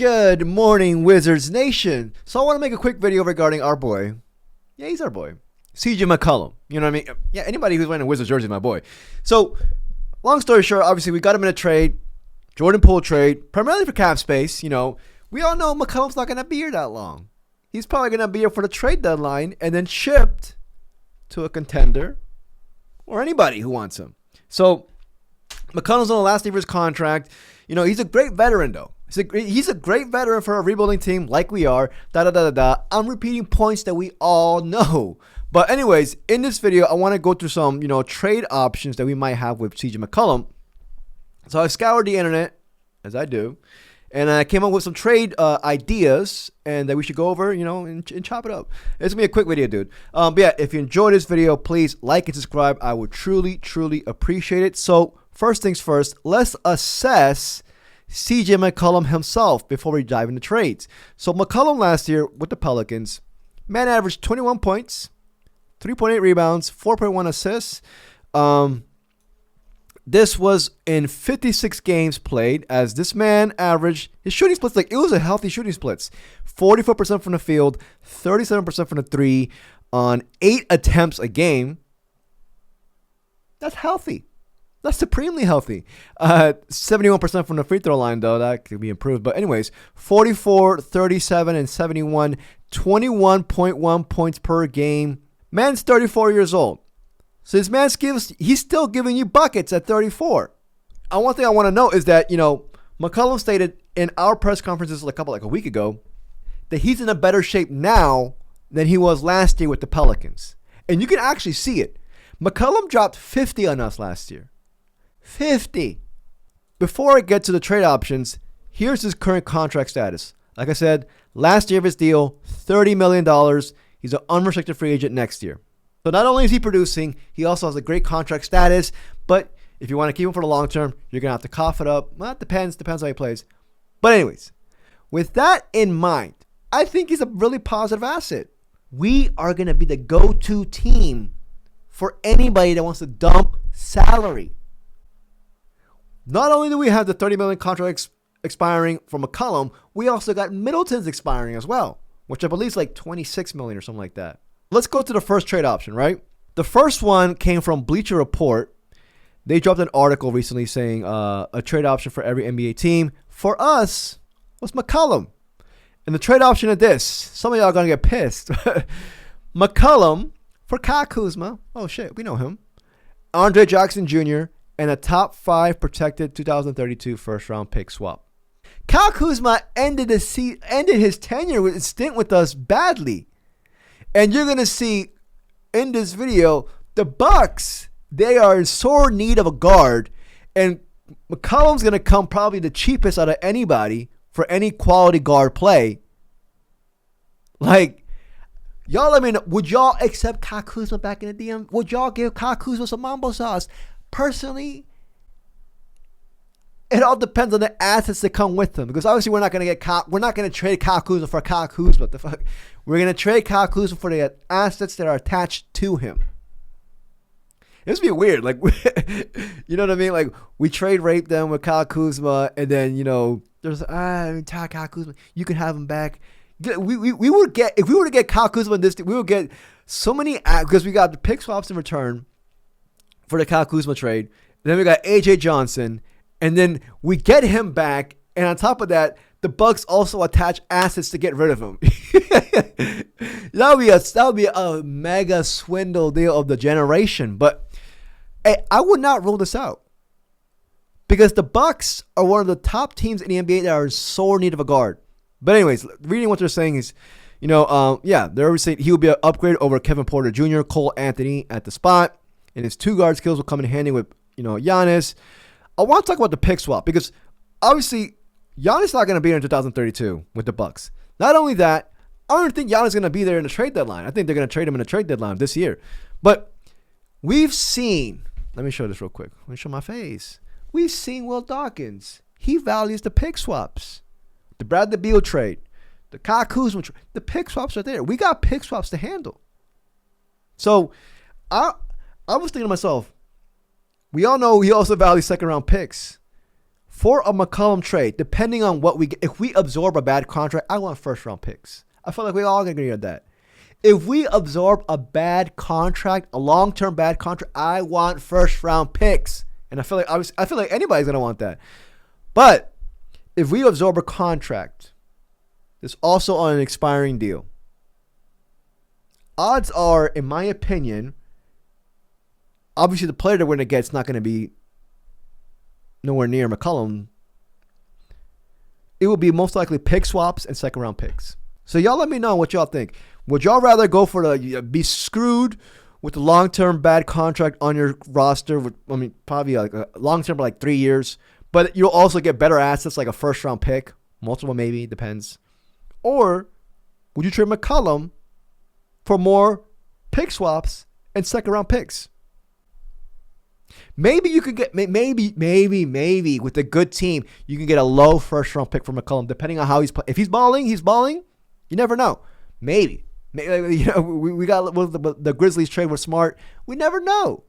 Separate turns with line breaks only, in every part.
Good morning, Wizards Nation. So I want to make a quick video regarding our boy. Yeah, he's our boy. CJ McCollum. You know what I mean? Yeah, anybody who's wearing a Wizards jersey is my boy. So, long story short, obviously we got him in a trade. Jordan Poole trade, primarily for cap space. You know, we all know McCollum's not going to be here that long. He's probably going to be here for the trade deadline and then shipped to a contender or anybody who wants him. So, McCollum's on the last year of his contract. You know, he's a great veteran, though. He's a great veteran for a rebuilding team like we are. I'm repeating points that we all know. But anyways, in this video, I want to go through some, trade options that we might have with CJ McCollum. So I scoured the internet, as I do, and I came up with some trade ideas and that we should go over, and chop it up. It's going to be a quick video, dude. But yeah, if you enjoyed this video, please like and subscribe. I would truly, truly appreciate it. So first things first, let's assess CJ McCollum himself before we dive into trades. So McCollum last year with the Pelicans, man averaged 21 points, 3.8 rebounds, 4.1 assists. This was in 56 games played, as this man averaged his shooting splits, it was a healthy shooting splits. 44% from the field, 37% from the three on 8 attempts a game. That's healthy. That's supremely healthy. 71% from the free throw line, though. That could be improved. But anyways, 44, 37, and 71. 21.1 points per game. Man's 34 years old. So this man he's still giving you buckets at 34. One thing I want to note is that, McCollum stated in our press conferences a week ago that he's in a better shape now than he was last year with the Pelicans. And you can actually see it. McCollum dropped 50 on us last year. 50. Before I get to the trade options, here's his current contract status. Like I said, last year of his deal, $30 million. He's an unrestricted free agent next year. So not only is he producing, he also has a great contract status. But if you want to keep him for the long term, you're going to have to cough it up. Well, it depends how he plays. But anyways, with that in mind, I think he's a really positive asset. We are going to be the go-to team for anybody that wants to dump salary. Not only do we have the $30 million contract expiring from McCollum, we also got Middleton's expiring as well, which I believe is like $26 million or something like that. Let's go to the first trade option, right? The first one came from Bleacher Report. They dropped an article recently saying a trade option for every NBA team. For us, was McCollum. And the trade option of this, some of y'all are going to get pissed. McCollum for Kyle Kuzma. Oh, shit, we know him. Andre Jackson Jr., and a top 5 protected 2032 first-round pick swap. Kyle Kuzma ended his stint with us badly. And you're going to see in this video, the Bucks, they are in sore need of a guard. And McCollum's going to come probably the cheapest out of anybody for any quality guard play. Y'all let me know, would y'all accept Kyle Kuzma back in the DM? Would y'all give Kyle Kuzma some mambo sauce? Personally, it all depends on the assets that come with them. Because obviously we're not going to trade Kyle Kuzma for Kyle Kuzma. What the fuck? We're going to trade Kyle Kuzma for the assets that are attached to him. It's be weird. You know what I mean? We trade rape them with Kyle Kuzma, and then, there's Kyle Kuzma, you can have him back. We would get, if we were to get Kyle Kuzma in this, we would get so many, because we got the pick swaps in return for the Kyle Kuzma trade. Then we got AJ Johnson, and then we get him back, and on top of that, the Bucks also attach assets to get rid of him. that would be a mega swindle deal of the generation. But hey, I would not rule this out, because the Bucks are one of the top teams in the NBA that are in sore need of a guard. But anyways, reading what they're saying is, they're saying he will be an upgrade over Kevin Porter Jr., Cole Anthony at the spot. And his 2 guard skills will come in handy with, Giannis. I want to talk about the pick swap, because obviously Giannis is not going to be there in 2032 with the Bucks. Not only that, I don't think Giannis is going to be there in the trade deadline. I think they're going to trade him in the trade deadline this year. But we've seen, let me show this real quick. Let me show my face. We've seen Will Dawkins. He values the pick swaps. The Bradley Beal trade. The Kyle Kuzma trade. The pick swaps are there. We got pick swaps to handle. So I was thinking to myself, we all know he also values second-round picks. For a McCollum trade, depending on what we get, if we absorb a bad contract, I want first round picks. I feel like we all agree on that. If we absorb a bad contract, a long-term bad contract, I want first round picks. And I feel like anybody's gonna want that. But if we absorb a contract that's also on an expiring deal, odds are, in my opinion, obviously the player that we're gonna get is not gonna be nowhere near McCollum. It will be most likely pick swaps and second round picks. So y'all let me know what y'all think. Would y'all rather go for the be screwed with the long-term bad contract on your roster? Probably like a long-term for like 3 years, but you'll also get better assets like a first-round pick, multiple maybe, depends. Or would you trade McCollum for more pick swaps and second-round picks? Maybe you could get maybe with a good team you can get a low first-round pick for McCollum, depending on how he's playing. If he's balling. You never know. Maybe we got the Grizzlies trade with Smart. We never know.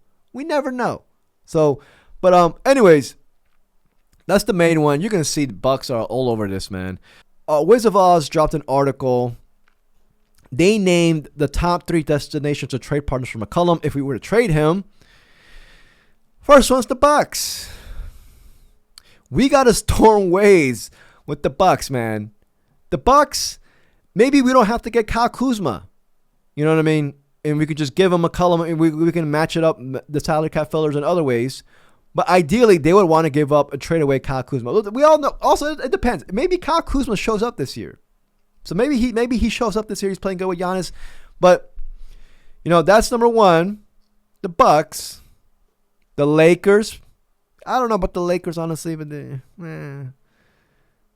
So, but anyways, that's the main one. You're gonna see the Bucks are all over this, man. Wiz of Oz dropped an article. They named the top 3 destinations to trade partners for McCollum if we were to trade him. First one's the Bucks. We gotta storm ways with the Bucks, man. The Bucks. Maybe we don't have to get Kyle Kuzma. You know what I mean? And we could just give him McCollum and we can match it up, the salary cap fillers in other ways. But ideally, they would want to give up and trade away Kyle Kuzma. We all know. Also, it depends. Maybe Kyle Kuzma shows up this year. So maybe he shows up this year. He's playing good with Giannis. But, that's number one. The Bucks. The Lakers. I don't know about the Lakers, honestly, but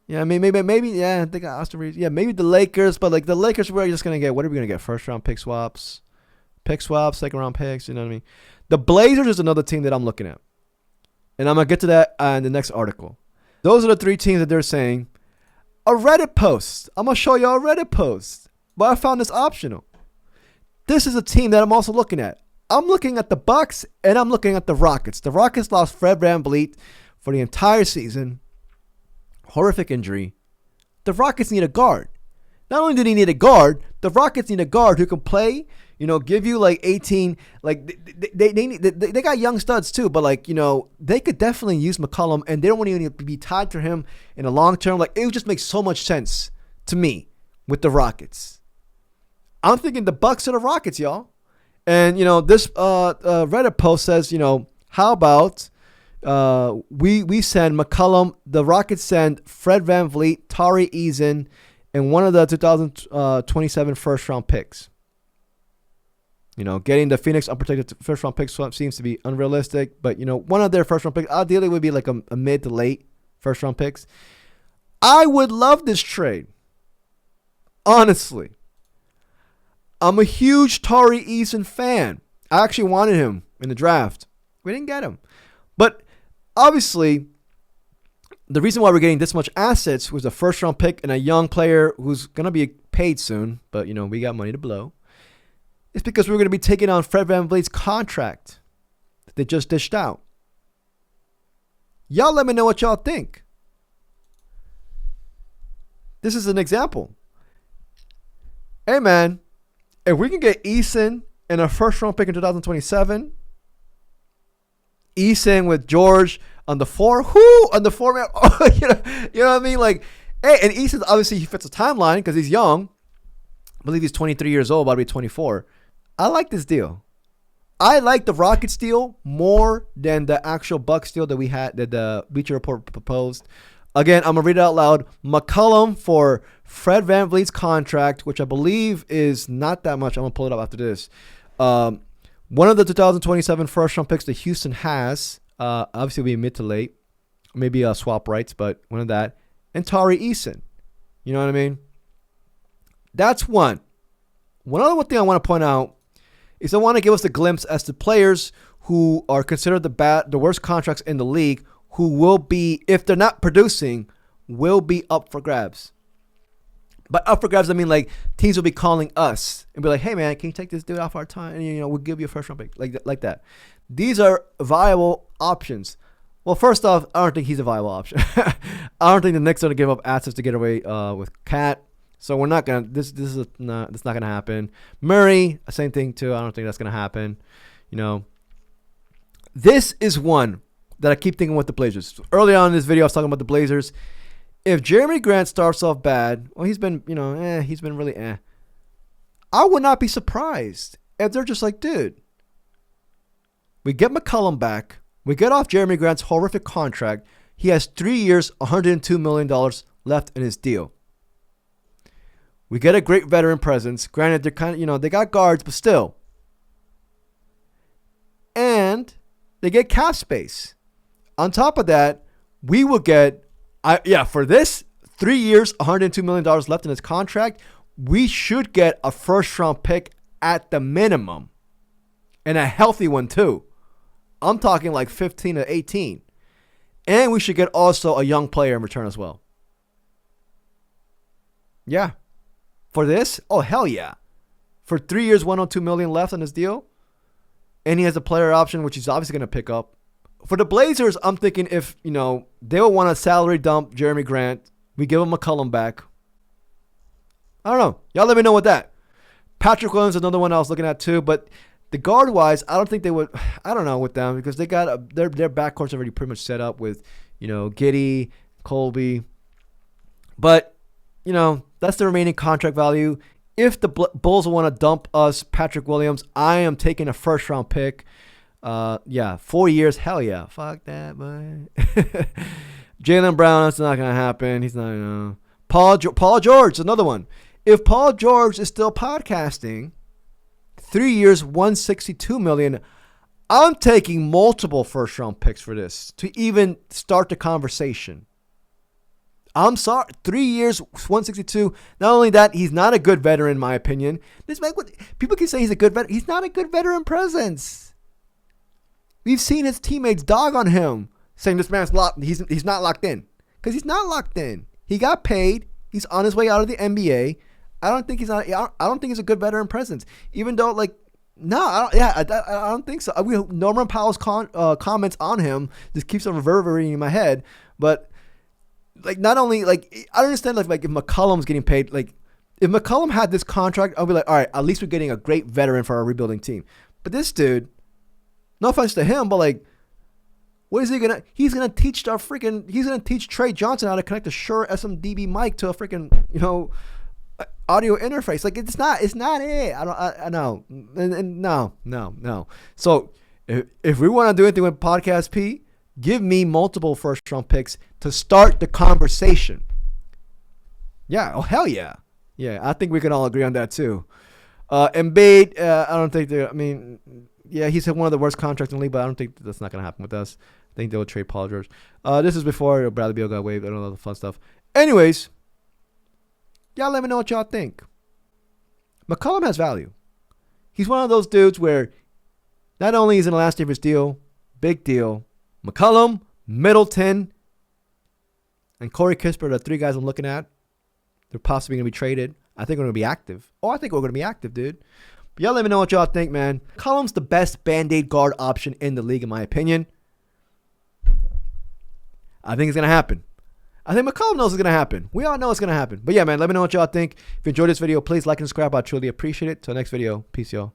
yeah, maybe, yeah, they got Austin Reeves. Yeah, maybe the Lakers, but like the Lakers, we're just gonna get. What are we gonna get? First round pick swaps, second round picks. You know what I mean? The Blazers is another team that I'm looking at, and I'm gonna get to that in the next article. Those are the 3 teams that they're saying. A Reddit post. I'm gonna show you a Reddit post, but I found this optional. This is a team that I'm also looking at. I'm looking at the Bucks and I'm looking at the Rockets. The Rockets lost Fred VanVleet for the entire season. Horrific injury. The Rockets need a guard. Not only do they need a guard, the Rockets need a guard who can play, give you like 18. Like they got young studs too, but like, they could definitely use McCollum and they don't want to even be tied to him in a long term. Like it would just make so much sense to me with the Rockets. I'm thinking the Bucks or the Rockets, y'all. And, this Reddit post says, how about we send McCollum, the Rockets send Fred VanVleet, Tari Eason, and one of the 2027 first-round picks. Getting the Phoenix unprotected first-round picks seems to be unrealistic, but, one of their first-round picks, ideally would be like a mid to late first-round picks. I would love this trade. Honestly. I'm a huge Tari Eason fan. I actually wanted him in the draft. We didn't get him. But obviously, the reason why we're getting this much assets was a first-round pick and a young player who's going to be paid soon, but, we got money to blow. It's because we're going to be taking on Fred VanVleet's contract that they just dished out. Y'all let me know what y'all think. This is an example. Hey, man. If we can get Eason and a first-round pick in 2027, Eason with George on the 4, on the 4 man, you know what I mean? Like, hey, and Eason obviously he fits the timeline because he's young. I believe he's 23 years old, about to be 24. I like this deal. I like the Rockets deal more than the actual Bucks deal that we had that the Bleacher Report proposed. Again, I'm going to read it out loud. McCollum for Fred VanVleet's contract, which I believe is not that much. I'm going to pull it up after this. One of the 2027 first-round picks that Houston has, obviously will be mid to late. Maybe swap rights, but one of that. And Tari Eason. You know what I mean? That's one. One other thing I want to point out is I want to give us a glimpse as to players who are considered the worst contracts in the league, who will be, if they're not producing, will be up for grabs. By up for grabs, I mean like teams will be calling us and be like, "Hey man, can you take this dude off our time? And we'll give you a first round pick like that." These are viable options. Well, first off, I don't think he's a viable option. I don't think the Knicks are gonna give up assets to get away with Cat. So we're not gonna. This is not. That's not gonna happen. Murray, same thing too. I don't think that's gonna happen. You know, this is one that I keep thinking with the Blazers. Early on in this video, I was talking about the Blazers. If Jeremy Grant starts off bad, well, he's been really. I would not be surprised if they're just like, dude, we get McCollum back. We get off Jeremy Grant's horrific contract. He has 3 years, $102 million left in his deal. We get a great veteran presence. Granted, they're kind of, they got guards, but still. And they get cap space. On top of that, we will get, for this 3 years, $102 million left in his contract, we should get a first-round pick at the minimum. And a healthy one, too. I'm talking like 15 to 18. And we should get also a young player in return as well. Yeah. For this? Oh, hell yeah. For 3 years, $102 million left on his deal. And he has a player option, which he's obviously going to pick up. For the Blazers, I'm thinking if, they'll want to salary dump Jeremy Grant, we give him McCollum back. I don't know. Y'all let me know with that. Patrick Williams is another one I was looking at too, but the guard-wise, I don't think they would. I don't know with them because they got their backcourt's already pretty much set up with, Giddey, Colby. But, that's the remaining contract value. If the Bulls want to dump us, Patrick Williams, I am taking a first-round pick. 4 years, hell yeah. Fuck that, boy. Jaylen Brown, that's not going to happen. He's not, Paul George, another one. If Paul George is still podcasting, 3 years, $162 million, I'm taking multiple first-round picks for this to even start the conversation. I'm sorry, 3 years, $162. Not only that, he's not a good veteran, in my opinion. People can say he's a good veteran. He's not a good veteran presence. We've seen his teammates dog on him, saying this man's locked. He's not locked in because he's not locked in. He got paid. He's on his way out of the NBA. I don't think he's a good veteran presence. Even though, I don't think so. Norman Powell's comments on him just keeps on reverberating in my head. But not only I understand if McCollum's getting paid. If McCollum had this contract, I'll be like, all right, at least we're getting a great veteran for our rebuilding team. But this dude, no offense to him, but what is he gonna? He's gonna teach Trey Johnson how to connect a Shure SMDB mic to a freaking audio interface. It's not it. I know. No. So if we want to do anything with Podcast P, give me multiple first round picks to start the conversation. Yeah. Oh hell yeah. Yeah. I think we can all agree on that too. Embiid, I don't think he's had one of the worst contracts in the league, but I don't think that's not gonna happen with us. I think they'll trade Paul George. This is before Bradley Beal got waived. I don't know the fun stuff. Anyways. Y'all let me know what y'all think. McCollum has value. He's one of those dudes where not only is in the last year of his deal, big deal. McCollum, Middleton, and Corey Kispert are the three guys I'm looking at. They're possibly going to be traded. I think we're going to be active. I think we're going to be active, dude. But y'all let me know what y'all think, man. McCollum's the best Band-Aid guard option in the league, in my opinion. I think it's going to happen. I think McCollum knows it's going to happen. We all know it's going to happen. But yeah, man, let me know what y'all think. If you enjoyed this video, please like and subscribe. I truly appreciate it. Till next video. Peace, y'all.